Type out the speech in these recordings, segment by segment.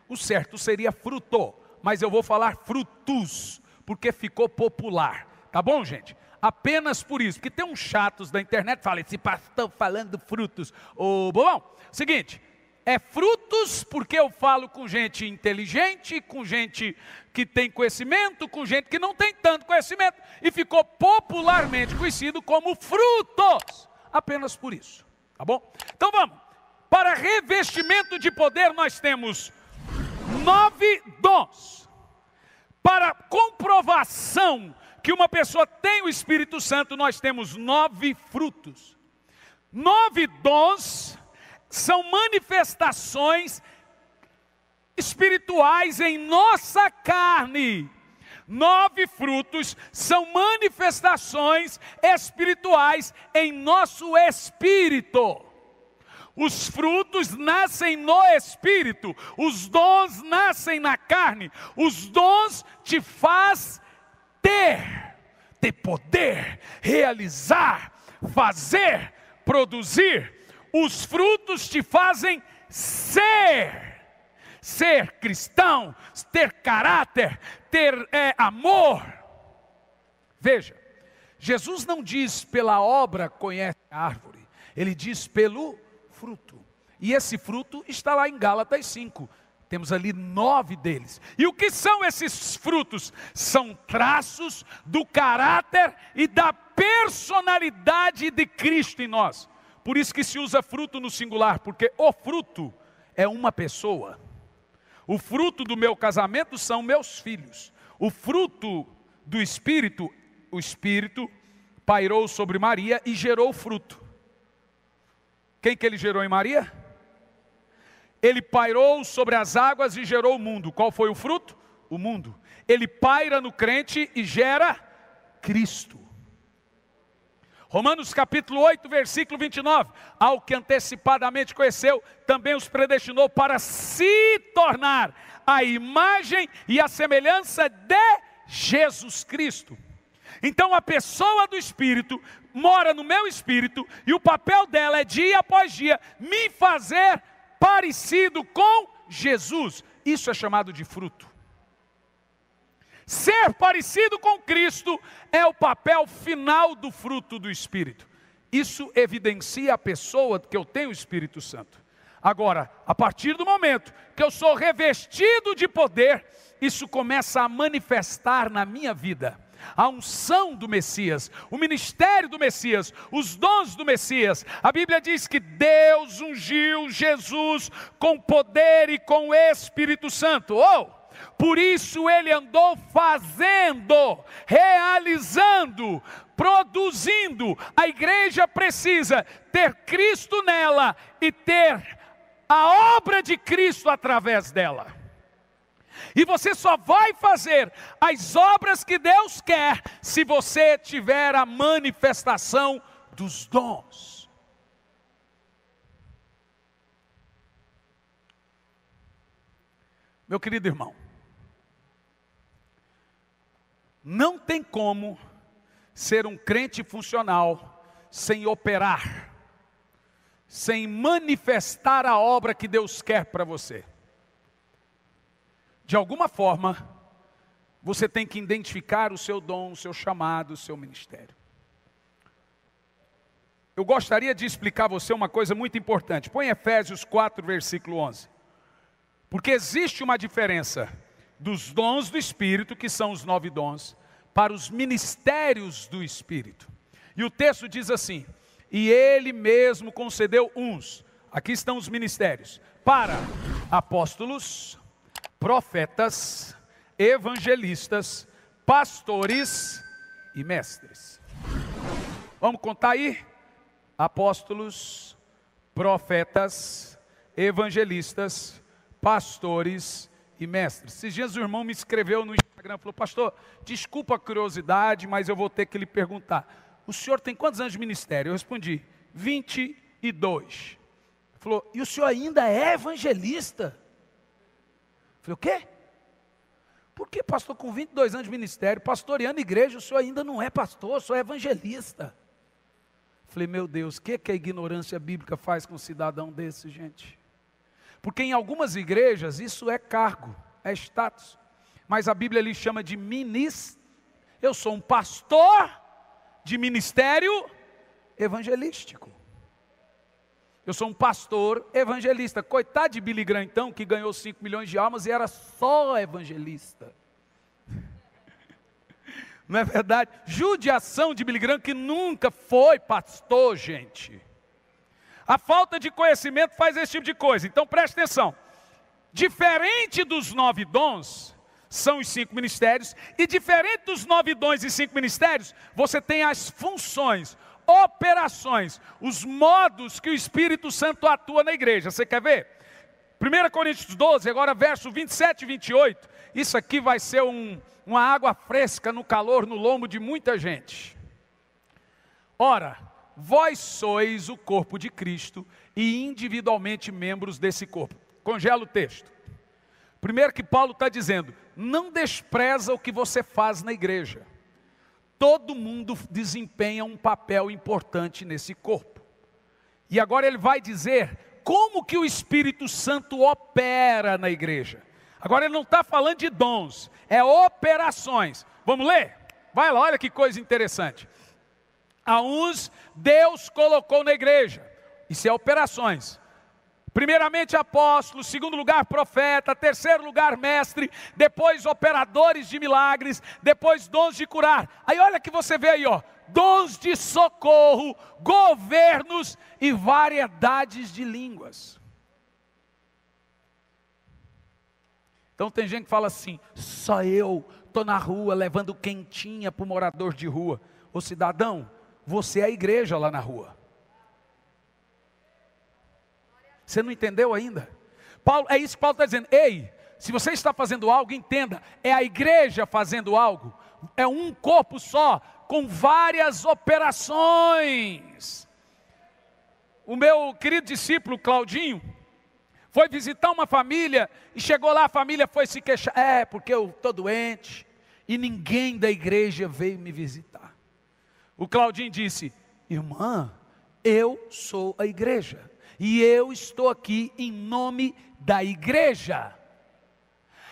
O certo seria fruto, mas eu vou falar frutos, porque ficou popular. Tá bom, gente? Apenas por isso, porque tem uns chatos da internet que falam, esse pastor falando frutos. Ô, bom, seguinte, é frutos porque eu falo com gente inteligente, com gente que tem conhecimento, com gente que não tem tanto conhecimento, e ficou popularmente conhecido como frutos. Apenas por isso, tá bom? Então vamos, para revestimento de poder nós temos 9 dons. Para comprovação que uma pessoa tem o Espírito Santo, nós temos 9 frutos. 9 dons são manifestações espirituais em nossa carne. 9 frutos são manifestações espirituais em nosso espírito. Os frutos nascem no espírito, os dons nascem na carne. Os dons te faz ter poder, realizar, fazer, produzir. Os frutos te fazem ser cristão, ter caráter, ter amor. Veja, Jesus não diz pela obra conhece a árvore, ele diz pelo fruto. E esse fruto está lá em Gálatas 5. Temos ali 9 deles. E o que são esses frutos? São traços do caráter e da personalidade de Cristo em nós. Por isso que se usa fruto no singular, porque o fruto é uma pessoa. O fruto do meu casamento são meus filhos. O fruto do Espírito, o Espírito pairou sobre Maria e gerou fruto. Quem que ele gerou em Maria? Ele pairou sobre as águas e gerou o mundo. Qual foi o fruto? O mundo. Ele paira no crente e gera Cristo. Romanos capítulo 8, versículo 29. Ao que antecipadamente conheceu, também os predestinou para se tornar a imagem e a semelhança de Jesus Cristo. Então a pessoa do Espírito mora no meu espírito e o papel dela é dia após dia me fazer parecido com Jesus. Isso é chamado de fruto. Ser parecido com Cristo é o papel final do fruto do Espírito. Isso evidencia a pessoa que eu tenho o Espírito Santo. Agora, a partir do momento que eu sou revestido de poder, isso começa a manifestar na minha vida. A unção do Messias, o ministério do Messias, os dons do Messias. A Bíblia diz que Deus ungiu Jesus com poder e com Espírito Santo. Por isso ele andou fazendo, realizando, produzindo. A igreja precisa ter Cristo nela e ter a obra de Cristo através dela. E você só vai fazer as obras que Deus quer se você tiver a manifestação dos dons. Meu querido irmão, não tem como ser um crente funcional sem operar, sem manifestar a obra que Deus quer para você. De alguma forma, você tem que identificar o seu dom, o seu chamado, o seu ministério. Eu gostaria de explicar a você uma coisa muito importante. Põe Efésios 4, versículo 11. Porque existe uma diferença dos dons do Espírito, que são os 9 dons, para os ministérios do Espírito. E o texto diz assim: e ele mesmo concedeu uns, aqui estão os ministérios, para apóstolos, profetas, evangelistas, pastores e mestres. Vamos contar aí? Apóstolos, profetas, evangelistas, pastores e mestres. Esses dias o irmão me escreveu no Instagram, falou: pastor, desculpa a curiosidade, mas eu vou ter que lhe perguntar, o senhor tem quantos anos de ministério? Eu respondi, 22. Ele falou: e o senhor ainda é evangelista? Eu falei: o quê? Por que, pastor, com 22 anos de ministério, pastoreando igreja, o senhor ainda não é pastor, o senhor é evangelista? Eu falei: meu Deus, o que a ignorância bíblica faz com um cidadão desse, gente? Porque em algumas igrejas isso é cargo, é status. Mas a Bíblia lhe chama de ministério. Eu sou um pastor de ministério evangelístico. Eu sou um pastor evangelista. Coitado de Billy Graham então, que ganhou 5 milhões de almas e era só evangelista. Não é verdade? Judiação de Billy Graham, que nunca foi pastor, gente. A falta de conhecimento faz esse tipo de coisa. Então preste atenção. Diferente dos 9 dons, são os 5 ministérios. E diferente dos 9 dons e 5 ministérios, você tem as funções, operações, os modos que o Espírito Santo atua na igreja. Você quer ver? 1 Coríntios 12, agora verso 27 e 28. Isso aqui vai ser uma água fresca no calor, no lombo de muita gente. Ora, vós sois o corpo de Cristo e individualmente membros desse corpo. Congela o texto. Primeiro que Paulo está dizendo, não despreza o que você faz na igreja. Todo mundo desempenha um papel importante nesse corpo. E agora ele vai dizer como que o Espírito Santo opera na igreja. Agora ele não está falando de dons, é operações. Vamos ler? Vai lá, olha que coisa interessante. A uns Deus colocou na igreja, isso é operações. Primeiramente apóstolos, segundo lugar profeta, terceiro lugar mestre, depois operadores de milagres, depois dons de curar. Aí olha que você vê aí, ó, dons de socorro, governos e variedades de línguas. Então tem gente que fala assim, só eu estou na rua levando quentinha para o morador de rua. Ô cidadão, você é a igreja lá na rua. Você não entendeu ainda? Paulo, é isso que Paulo está dizendo. Ei, se você está fazendo algo, entenda, é a igreja fazendo algo. É um corpo só, com várias operações. O meu querido discípulo Claudinho foi visitar uma família e chegou lá, a família foi se queixar. Porque eu estou doente e ninguém da igreja veio me visitar. O Claudinho disse, irmã, eu sou a igreja. E eu estou aqui em nome da igreja.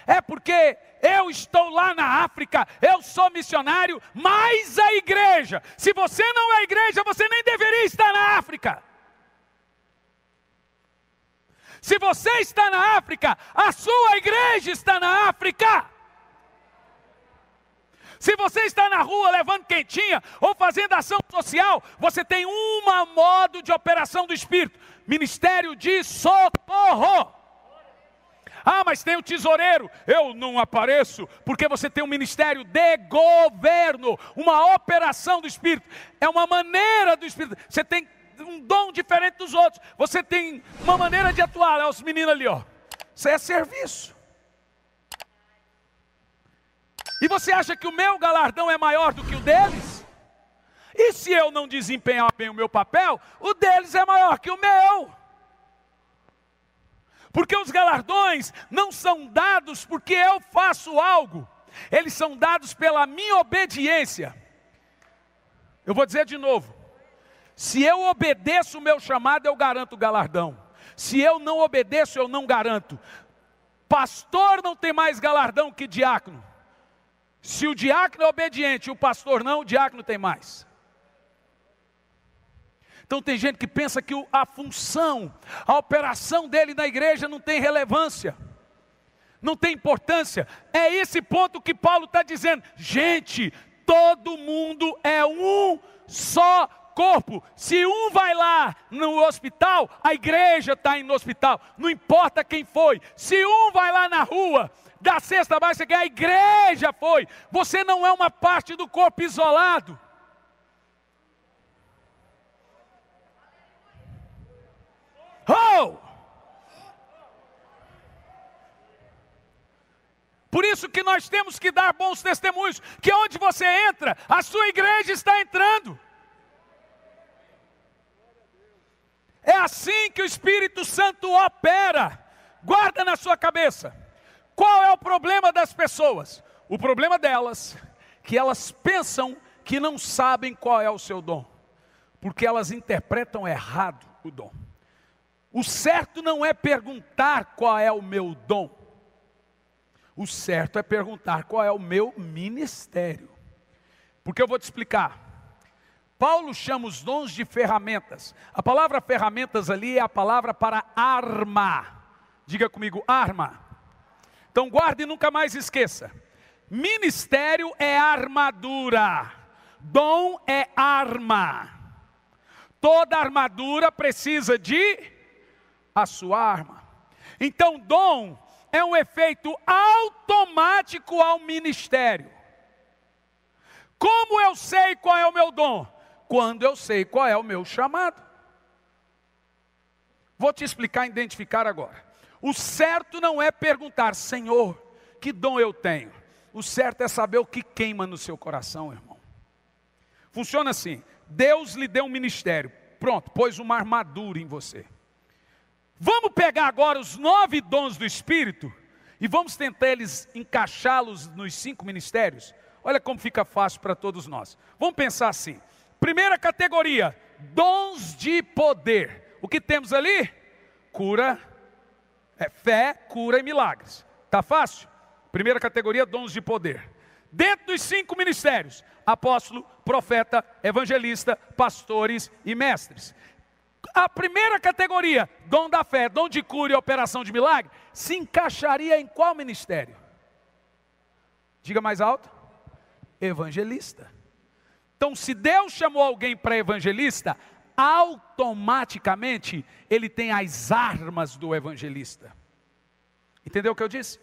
É porque eu estou lá na África, eu sou missionário, mas a igreja. Se você não é igreja, você nem deveria estar na África. Se você está na África, a sua igreja está na África. Se você está na rua levando quentinha ou fazendo ação social, você tem um modo de operação do Espírito. Ministério de socorro. Mas tem o tesoureiro. Eu não apareço porque você tem um ministério de governo. Uma operação do Espírito. É uma maneira do Espírito. Você tem um dom diferente dos outros. Você tem uma maneira de atuar. Olha os meninos ali, ó. Isso é serviço. E você acha que o meu galardão é maior do que o deles? E se eu não desempenhar bem o meu papel, o deles é maior que o meu. Porque os galardões não são dados porque eu faço algo. Eles são dados pela minha obediência. Eu vou dizer de novo. Se eu obedeço o meu chamado, eu garanto o galardão. Se eu não obedeço, eu não garanto. Pastor não tem mais galardão que diácono. Se o diácono é obediente e o pastor não, o diácono tem mais. Então tem gente que pensa que a função, a operação dele na igreja não tem relevância, não tem importância. É esse ponto que Paulo está dizendo. Gente, todo mundo é um só corpo. Se um vai lá no hospital, a igreja está indo no hospital. Não importa quem foi. Se um vai lá na rua, da cesta básica, que a igreja foi. Você não é uma parte do corpo isolado. Oh! Por isso que nós temos que dar bons testemunhos, que onde você entra, a sua igreja está entrando. É assim que o Espírito Santo opera. Guarda na sua cabeça. Qual é o problema das pessoas? O problema delas, que elas pensam que não sabem qual é o seu dom, porque elas interpretam errado o dom. O certo não é perguntar qual é o meu dom. O certo é perguntar qual é o meu ministério. Porque eu vou te explicar. Paulo chama os dons de ferramentas. A palavra ferramentas ali é a palavra para arma. Diga comigo, arma. Então guarde e nunca mais esqueça. Ministério é armadura. Dom é arma. Toda armadura precisa de a sua arma. Então dom é um efeito automático ao ministério. Como eu sei qual é o meu dom? Quando eu sei qual é o meu chamado. Vou te explicar e identificar agora. O certo não é perguntar, Senhor, que dom eu tenho? O certo é saber o que queima no seu coração, irmão. Funciona assim, Deus lhe deu um ministério, pronto, pôs uma armadura em você. Vamos pegar agora os 9 dons do Espírito e vamos tentar encaixá-los nos 5 ministérios. Olha como fica fácil para todos nós. Vamos pensar assim, primeira categoria, dons de poder. O que temos ali? Cura, fé, cura e milagres. Está fácil? Primeira categoria, dons de poder. Dentro dos 5 ministérios, apóstolo, profeta, evangelista, pastores e mestres. A primeira categoria, dom da fé, dom de cura e operação de milagre, se encaixaria em qual ministério? Diga mais alto. Evangelista. Então, se Deus chamou alguém para evangelista, automaticamente ele tem as armas do evangelista. Entendeu o que eu disse?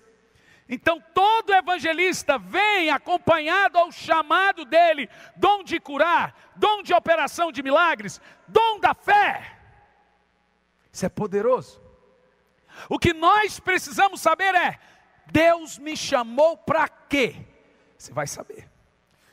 Então todo evangelista vem acompanhado ao chamado dele, dom de curar, dom de operação de milagres, dom da fé. Isso é poderoso. O que nós precisamos saber é, Deus me chamou para quê? Você vai saber.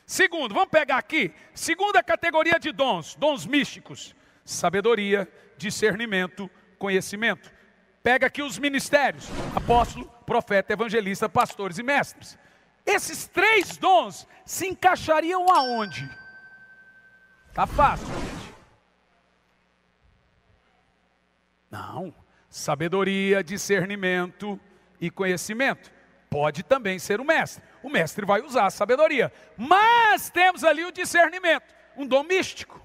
Segundo, vamos pegar aqui, segunda categoria de dons, dons místicos, sabedoria, discernimento, conhecimento. Pega aqui os ministérios, apóstolo, profeta, evangelista, pastores e mestres. Esses 3 dons se encaixariam aonde? Tá fácil, gente. Não, sabedoria, discernimento e conhecimento. Pode também ser o mestre. O mestre vai usar a sabedoria. Mas temos ali o discernimento, um dom místico.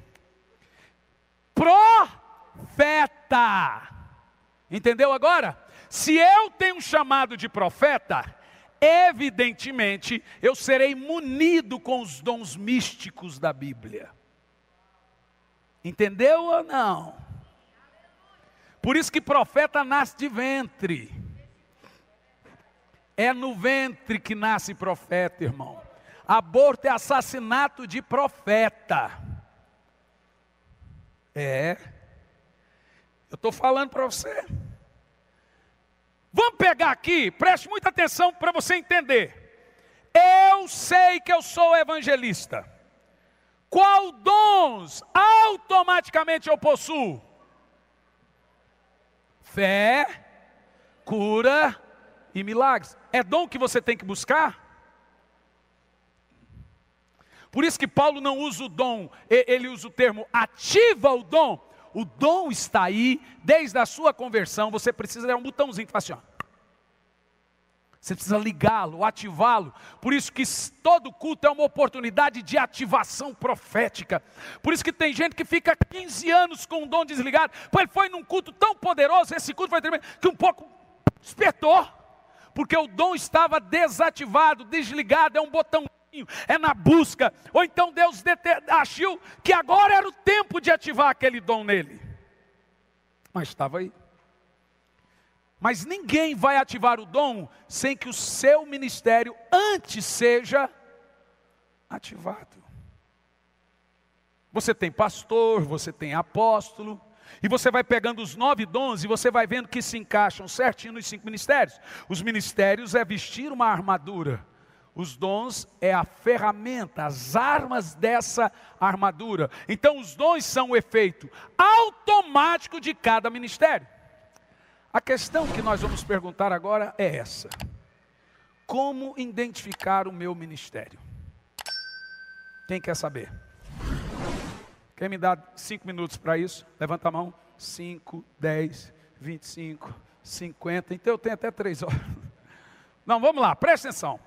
Profeta. Entendeu agora? Se eu tenho um chamado de profeta, evidentemente eu serei munido com os dons místicos da Bíblia. Entendeu ou não? Por isso que profeta nasce de ventre. É no ventre que nasce profeta, irmão. Aborto é assassinato de profeta. Eu estou falando para você. Vamos pegar aqui, preste muita atenção para você entender. Eu sei que eu sou evangelista. Qual dons automaticamente eu possuo? Fé, cura e milagres. É dom que você tem que buscar? Por isso que Paulo não usa o dom, ele usa o termo ativa o dom. O dom está aí, desde a sua conversão, você precisa dar um botãozinho que faz assim, ó. Você precisa ligá-lo, ativá-lo. Por isso que todo culto é uma oportunidade de ativação profética. Por isso que tem gente que fica 15 anos com o dom desligado. Ele foi num culto tão poderoso, esse culto foi tremendo, que um pouco despertou. Porque o dom estava desativado, desligado, é um botão. É na busca, ou então Deus achou que agora era o tempo de ativar aquele dom nele, mas estava aí. Mas ninguém vai ativar o dom sem que o seu ministério antes seja ativado. Você tem pastor, você tem apóstolo, e você vai pegando os 9 dons e você vai vendo que se encaixam certinho nos 5 ministérios. Os ministérios é vestir uma armadura. Os dons é a ferramenta, as armas dessa armadura. Então os dons são o efeito automático de cada ministério. A questão que nós vamos perguntar agora é essa: como identificar o meu ministério? Quem quer saber? Quem me dá 5 minutos para isso? Levanta a mão. 5, 10, 25, 50, então eu tenho até 3 horas. Não, vamos lá, presta atenção.